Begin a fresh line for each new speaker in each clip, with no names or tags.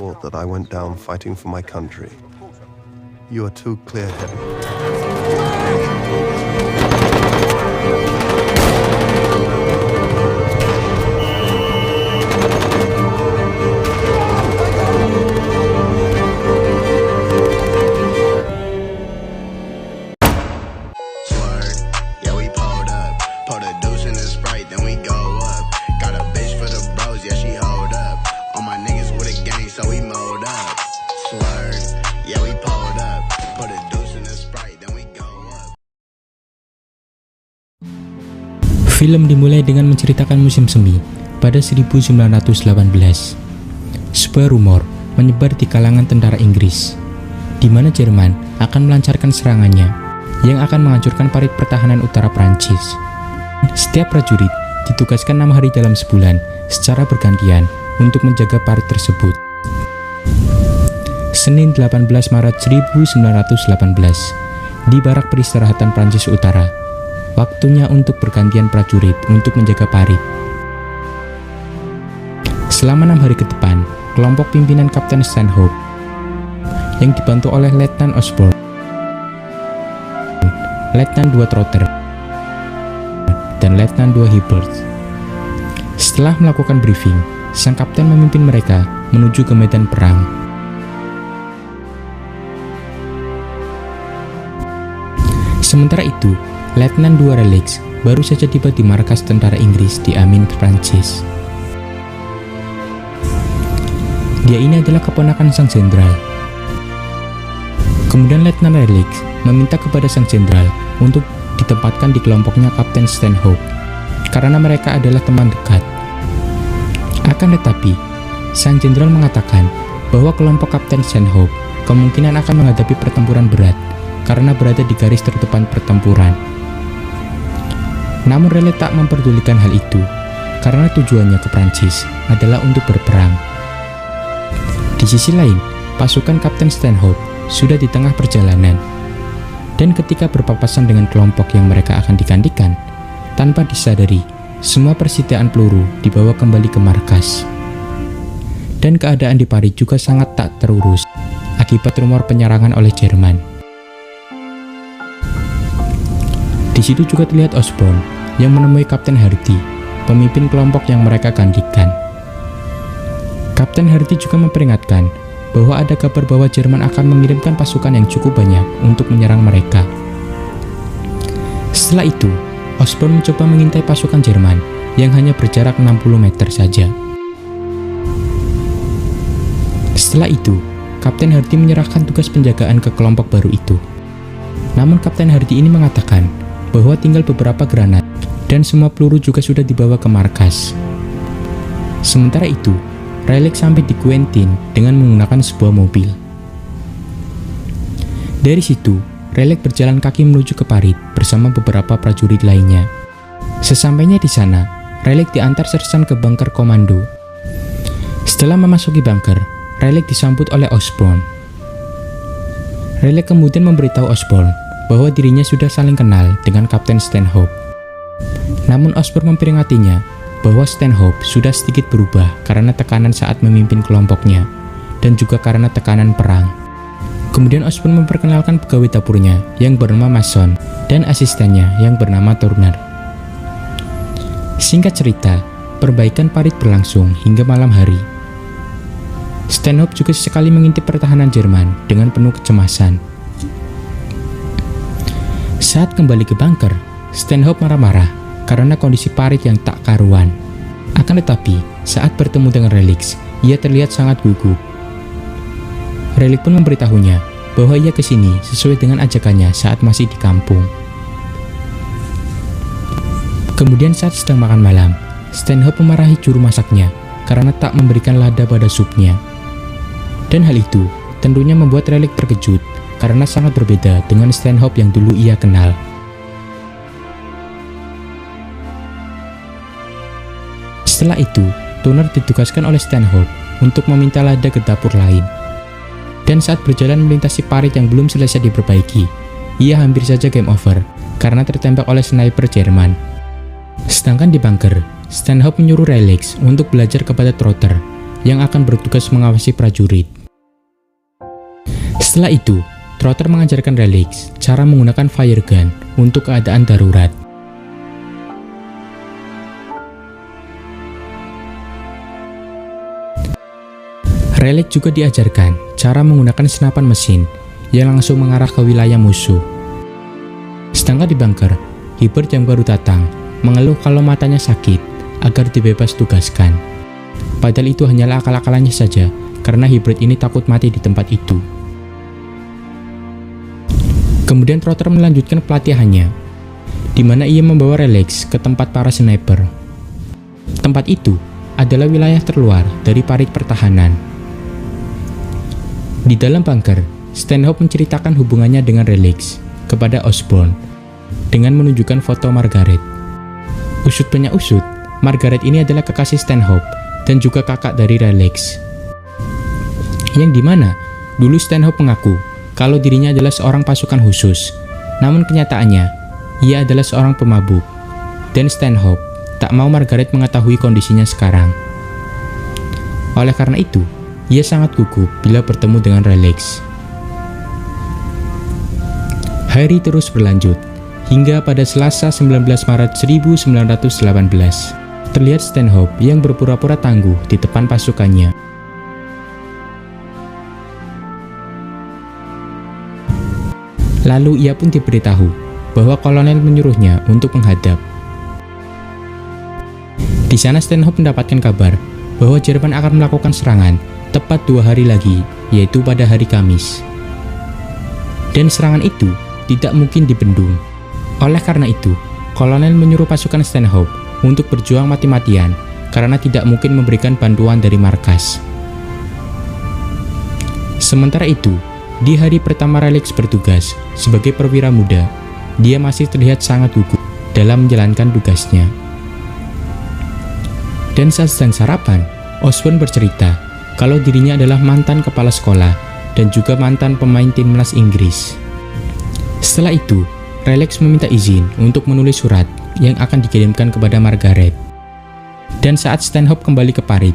thought that I went down fighting for my country. You are too clear-headed.
Film dimulai dengan menceritakan musim semi pada 1918. Sebuah rumor menyebar di kalangan tentara Inggris, di mana Jerman akan melancarkan serangannya yang akan menghancurkan parit pertahanan utara Prancis. Setiap prajurit ditugaskan 6 hari dalam sebulan secara bergantian untuk menjaga parit tersebut. Senin 18 Maret 1918, di barak peristirahatan Prancis Utara, waktunya untuk bergantian prajurit untuk menjaga parit. Selama 6 hari ke depan, kelompok pimpinan Kapten Stanhope yang dibantu oleh Letnan Osborne, Letnan 2 Trotter, dan Letnan 2 Hibbert. Setelah melakukan briefing, sang kapten memimpin mereka menuju ke medan perang. Sementara itu, Letnan 2 Relix baru saja tiba di markas tentara Inggris di Amiens, Prancis. Dia ini adalah keponakan sang jenderal. Kemudian Letnan Relix meminta kepada sang jenderal untuk ditempatkan di kelompoknya Kapten Stanhope karena mereka adalah teman dekat. Akan tetapi, sang jenderal mengatakan bahwa kelompok Kapten Stanhope kemungkinan akan menghadapi pertempuran berat karena berada di garis terdepan pertempuran. Namun Raleigh tak memperdulikan hal itu, karena tujuannya ke Prancis adalah untuk berperang. Di sisi lain, pasukan Kapten Stanhope sudah di tengah perjalanan, dan ketika berpapasan dengan kelompok yang mereka akan digantikan, tanpa disadari, semua persediaan peluru dibawa kembali ke markas. Dan keadaan di Paris juga sangat tak terurus, akibat rumor penyerangan oleh Jerman. Di situ juga terlihat Osborne yang menemui Kapten Hardy, pemimpin kelompok yang mereka gantikan. Kapten Hardy juga memperingatkan bahwa ada kabar bahwa Jerman akan mengirimkan pasukan yang cukup banyak untuk menyerang mereka. Setelah itu, Osborne mencoba mengintai pasukan Jerman yang hanya berjarak 60 meter saja. Setelah itu, Kapten Hardy menyerahkan tugas penjagaan ke kelompok baru itu. Namun Kapten Hardy ini mengatakan bahwa tinggal beberapa granat dan semua peluru juga sudah dibawa ke markas. Sementara itu, Raleigh sampai di Quentin dengan menggunakan sebuah mobil. Dari situ, Raleigh berjalan kaki menuju ke Paris bersama beberapa prajurit lainnya. Sesampainya di sana, Raleigh diantar sersan ke bunker komando. Setelah memasuki bunker, Raleigh disambut oleh Osborne. Raleigh kemudian memberitahu Osborne bahwa dirinya sudah saling kenal dengan Kapten Stanhope. Namun Osborne memperingatinya bahwa Stanhope sudah sedikit berubah karena tekanan saat memimpin kelompoknya dan juga karena tekanan perang. Kemudian Osborne memperkenalkan pegawai dapurnya yang bernama Mason dan asistennya yang bernama Turner. Singkat cerita, perbaikan Paris berlangsung hingga malam hari. Stanhope juga sekali mengintip pertahanan Jerman dengan penuh kecemasan. Saat kembali ke bunker, Stanhope marah-marah karena kondisi Paris yang tak karuan. Akan tetapi, saat bertemu dengan Relix, ia terlihat sangat gugup. Relix pun memberitahunya bahwa ia kesini sesuai dengan ajakannya saat masih di kampung. Kemudian saat sedang makan malam, Stanhope memarahi juru masaknya karena tak memberikan lada pada supnya. Dan hal itu tentunya membuat Relix terkejut karena sangat berbeda dengan Stanhope yang dulu ia kenal. Setelah itu, Turner ditugaskan oleh Stanhope untuk meminta lada ke dapur lain. Dan saat berjalan melintasi parit yang belum selesai diperbaiki, ia hampir saja game over karena tertembak oleh sniper Jerman. Sedangkan di bunker, Stanhope menyuruh Relix untuk belajar kepada Trotter yang akan bertugas mengawasi prajurit. Setelah itu, Trotter mengajarkan Raleigh cara menggunakan fire gun untuk keadaan darurat. Raleigh juga diajarkan cara menggunakan senapan mesin yang langsung mengarah ke wilayah musuh. Sedangkan di bunker, Hibbert yang baru datang mengeluh kalau matanya sakit agar dibebas tugaskan. Padahal itu hanyalah akal-akalannya saja, karena Hibbert ini takut mati di tempat itu. Kemudian Trotter melanjutkan pelatihannya, di mana ia membawa Raleigh ke tempat para sniper. Tempat itu adalah wilayah terluar dari parit pertahanan. Di dalam bunker, Stanhope menceritakan hubungannya dengan Raleigh kepada Osborn dengan menunjukkan foto Margaret. Usut punya usut, Margaret ini adalah kekasih Stanhope dan juga kakak dari Raleigh. Yang dimana dulu Stanhope mengaku kalau dirinya adalah seorang pasukan khusus, namun kenyataannya ia adalah seorang pemabuk, dan Stanhope tak mau Margaret mengetahui kondisinya sekarang. Oleh karena itu, ia sangat gugup bila bertemu dengan Raleigh. Hari terus berlanjut, hingga pada Selasa 19 Maret 1918, terlihat Stanhope yang berpura-pura tangguh di depan pasukannya. Lalu ia pun diberitahu bahwa kolonel menyuruhnya untuk menghadap. Di sana Stanhope mendapatkan kabar bahwa Jerman akan melakukan serangan tepat 2 hari lagi, yaitu pada hari Kamis. Dan serangan itu tidak mungkin dibendung. Oleh karena itu, kolonel menyuruh pasukan Stanhope untuk berjuang mati-matian karena tidak mungkin memberikan bantuan dari markas. Sementara itu, di hari pertama Raleigh bertugas sebagai perwira muda, dia masih terlihat sangat gugup dalam menjalankan tugasnya. Dan saat sedang sarapan, Osborn bercerita kalau dirinya adalah mantan kepala sekolah dan juga mantan pemain timnas Inggris. Setelah itu, Raleigh meminta izin untuk menulis surat yang akan dikirimkan kepada Margaret. Dan saat Stanhope kembali ke parit,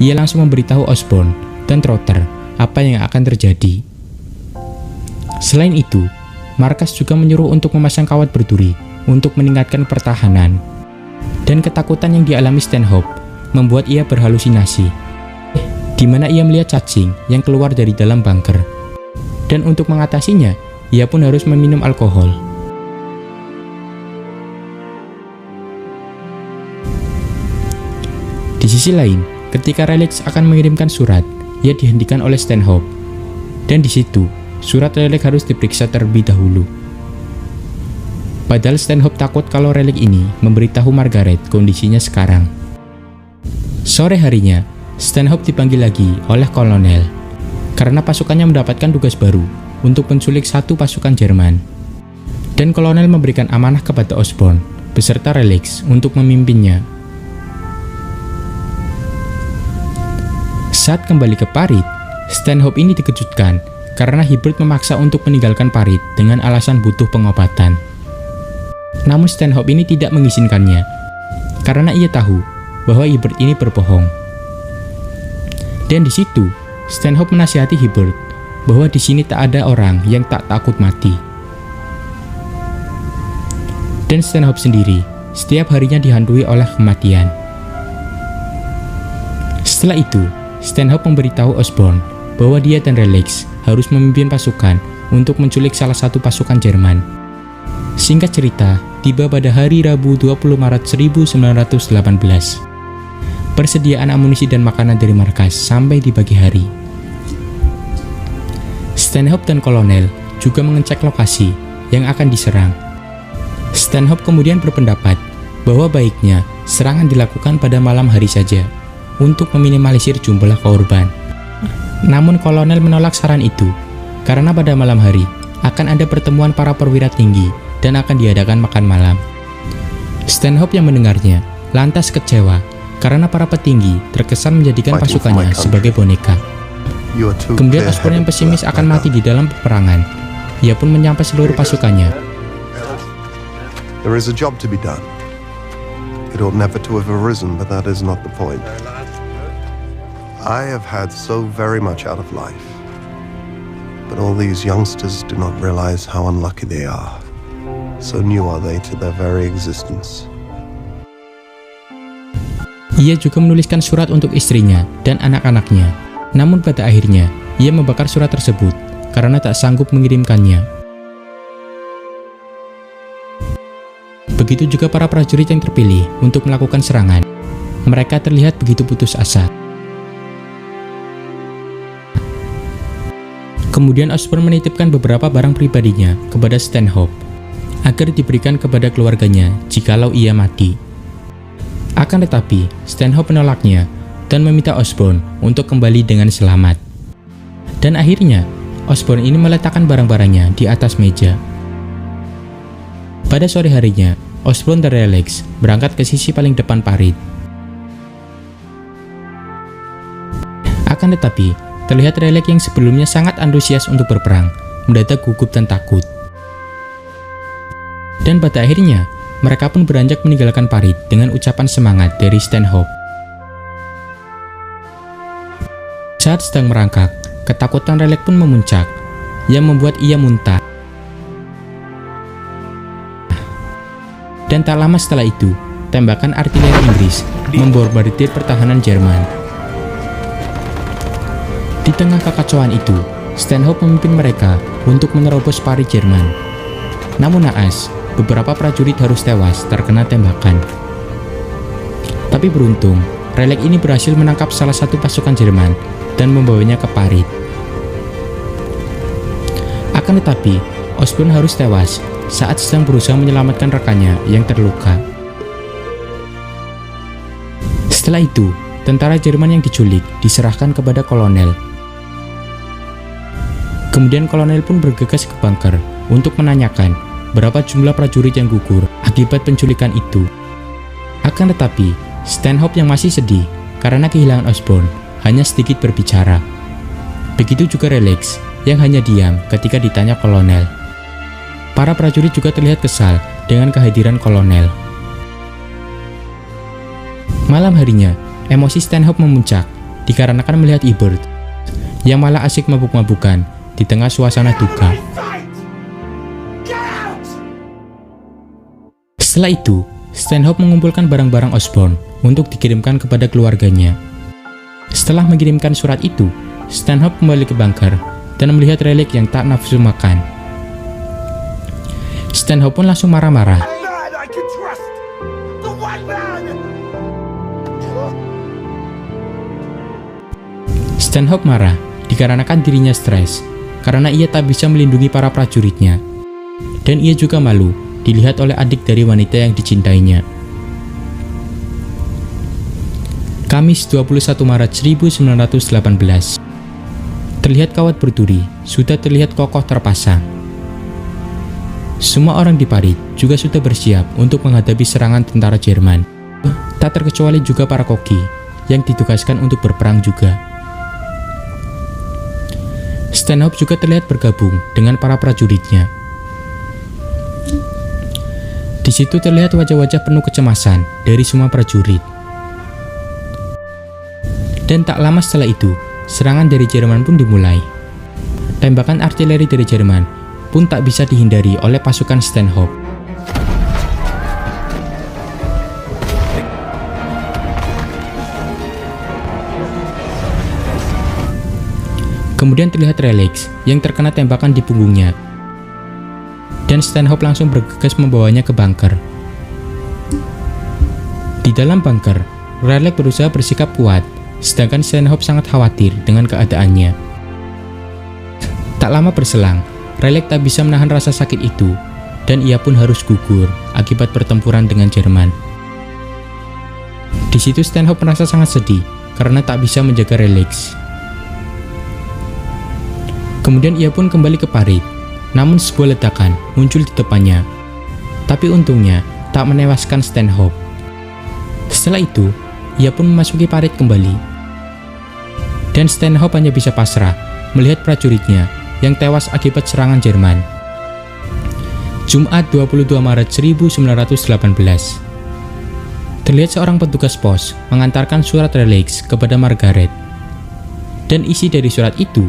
ia langsung memberitahu Osborn dan Trotter apa yang akan terjadi. Selain itu, markas juga menyuruh untuk memasang kawat berduri untuk meningkatkan pertahanan. Dan ketakutan yang dialami Stanhope membuat ia berhalusinasi, di mana ia melihat cacing yang keluar dari dalam bunker. Dan untuk mengatasinya, ia pun harus meminum alkohol. Di sisi lain, ketika Raleigh akan mengirimkan surat, ia dihentikan oleh Stanhope. Dan di situ, surat Raleigh harus diperiksa terlebih dahulu. Padahal Stanhope takut kalau Raleigh ini memberitahu Margaret kondisinya sekarang. Sore harinya, Stanhope dipanggil lagi oleh kolonel karena pasukannya mendapatkan tugas baru untuk menculik satu pasukan Jerman. Dan kolonel memberikan amanah kepada Osborn beserta Raleigh untuk memimpinnya. Saat kembali ke parit, Stanhope ini dikejutkan karena Hibbert memaksa untuk meninggalkan parit dengan alasan butuh pengobatan. Namun Stanhope ini tidak mengizinkannya karena ia tahu bahwa Hibbert ini berbohong. Dan di situ, Stanhope menasihati Hibbert bahwa di sini tak ada orang yang tak takut mati. Dan Stanhope sendiri setiap harinya dihantui oleh kematian. Setelah itu, Stanhope memberitahu Osborn bahwa dia dan Raleigh harus memimpin pasukan untuk menculik salah satu pasukan Jerman. Singkat cerita, tiba pada hari Rabu 20 Maret 1918. Persediaan amunisi dan makanan dari markas sampai di pagi hari. Stanhope dan kolonel juga mengecek lokasi yang akan diserang. Stanhope kemudian berpendapat bahwa baiknya serangan dilakukan pada malam hari saja untuk meminimalisir jumlah korban. Namun kolonel menolak saran itu karena pada malam hari akan ada pertemuan para perwira tinggi dan akan diadakan makan malam. Stanhope yang mendengarnya lantas kecewa karena para petinggi terkesan menjadikan pasukannya sebagai boneka. Kemudian Osborn yang pesimis akan mati di dalam peperangan. Ia pun menyampai seluruh pasukannya.
There is a job to be done. It ought never to have arisen, but that is not the point. I have had so very much out of life. But all these youngsters do not realize how unlucky they are. So new are they to their very existence.
Ia juga menuliskan surat untuk istrinya dan anak-anaknya. Namun pada akhirnya, ia membakar surat tersebut karena tak sanggup mengirimkannya. Begitu juga para prajurit yang terpilih untuk melakukan serangan. Mereka terlihat begitu putus asa. Kemudian Osborn menitipkan beberapa barang pribadinya kepada Stanhope agar diberikan kepada keluarganya jikalau ia mati. Akan tetapi, Stanhope menolaknya dan meminta Osborn untuk kembali dengan selamat. Dan akhirnya, Osborn ini meletakkan barang-barangnya di atas meja. Pada sore harinya, Osborn dan Raleigh berangkat ke sisi paling depan parit. Akan tetapi, terlihat Raleigh yang sebelumnya sangat antusias untuk berperang, mendadak gugup dan takut. Dan pada akhirnya, mereka pun beranjak meninggalkan parit dengan ucapan semangat dari Stanhope. Saat sedang merangkak, ketakutan Raleigh pun memuncak, yang membuat ia muntah. Dan tak lama setelah itu, tembakan artileri Inggris membombardir pertahanan Jerman. Di tengah kekacauan itu, Stanhope memimpin mereka untuk menerobos parit Jerman. Namun naas, beberapa prajurit harus tewas terkena tembakan. Tapi beruntung, Raleigh ini berhasil menangkap salah satu pasukan Jerman dan membawanya ke parit. Akan tetapi, Osborn harus tewas saat sedang berusaha menyelamatkan rekannya yang terluka. Setelah itu, tentara Jerman yang diculik diserahkan kepada kolonel. Kemudian kolonel pun bergegas ke bunker untuk menanyakan berapa jumlah prajurit yang gugur akibat penculikan itu. Akan tetapi, Stanhope yang masih sedih karena kehilangan Osborn hanya sedikit berbicara. Begitu juga Raleigh yang hanya diam ketika ditanya kolonel. Para prajurit juga terlihat kesal dengan kehadiran kolonel. Malam harinya, emosi Stanhope memuncak dikarenakan melihat Ebert yang malah asyik mabuk-mabukan di tengah suasana duka. Setelah itu, Stanhope mengumpulkan barang-barang Osborn untuk dikirimkan kepada keluarganya. Setelah mengirimkan surat itu, Stanhope kembali ke bunker dan melihat Raleigh yang tak nafsu makan. Stanhope pun langsung marah-marah. Stanhope marah dikarenakan dirinya stres karena ia tak bisa melindungi para prajuritnya. Dan ia juga malu dilihat oleh adik dari wanita yang dicintainya. Kamis 21 Maret 1918. Terlihat kawat berduri sudah terlihat kokoh terpasang. Semua orang di parit juga sudah bersiap untuk menghadapi serangan tentara Jerman. Tak terkecuali juga para koki yang ditugaskan untuk berperang juga. Stanhope juga terlihat bergabung dengan para prajuritnya. Di situ terlihat wajah-wajah penuh kecemasan dari semua prajurit. Dan tak lama setelah itu, serangan dari Jerman pun dimulai. Tembakan artileri dari Jerman pun tak bisa dihindari oleh pasukan Stanhope. Kemudian terlihat Raleigh yang terkena tembakan di punggungnya. Dan Stanhope langsung bergegas membawanya ke bunker. Di dalam bunker, Raleigh berusaha bersikap kuat, sedangkan Stanhope sangat khawatir dengan keadaannya. Tak lama berselang, Raleigh tak bisa menahan rasa sakit itu, dan ia pun harus gugur akibat pertempuran dengan Jerman. Di situ Stanhope merasa sangat sedih karena tak bisa menjaga Raleigh. Kemudian ia pun kembali ke parit, namun sebuah ledakan muncul di depannya. Tapi untungnya tak menewaskan Stanhope. Setelah itu, ia pun memasuki parit kembali. Dan Stanhope hanya bisa pasrah melihat prajuritnya yang tewas akibat serangan Jerman. Jumat 22 Maret 1918. Terlihat seorang petugas pos mengantarkan surat Raleigh kepada Margaret. Dan isi dari surat itu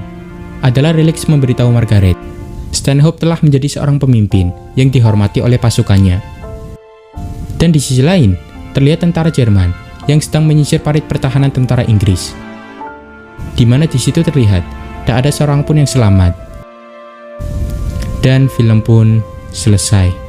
adalah Relix memberitahu Margaret, Stanhope telah menjadi seorang pemimpin yang dihormati oleh pasukannya. Dan di sisi lain, terlihat tentara Jerman yang sedang menyisir parit pertahanan tentara Inggris, di mana di situ terlihat tak ada seorang pun yang selamat. Dan film pun selesai.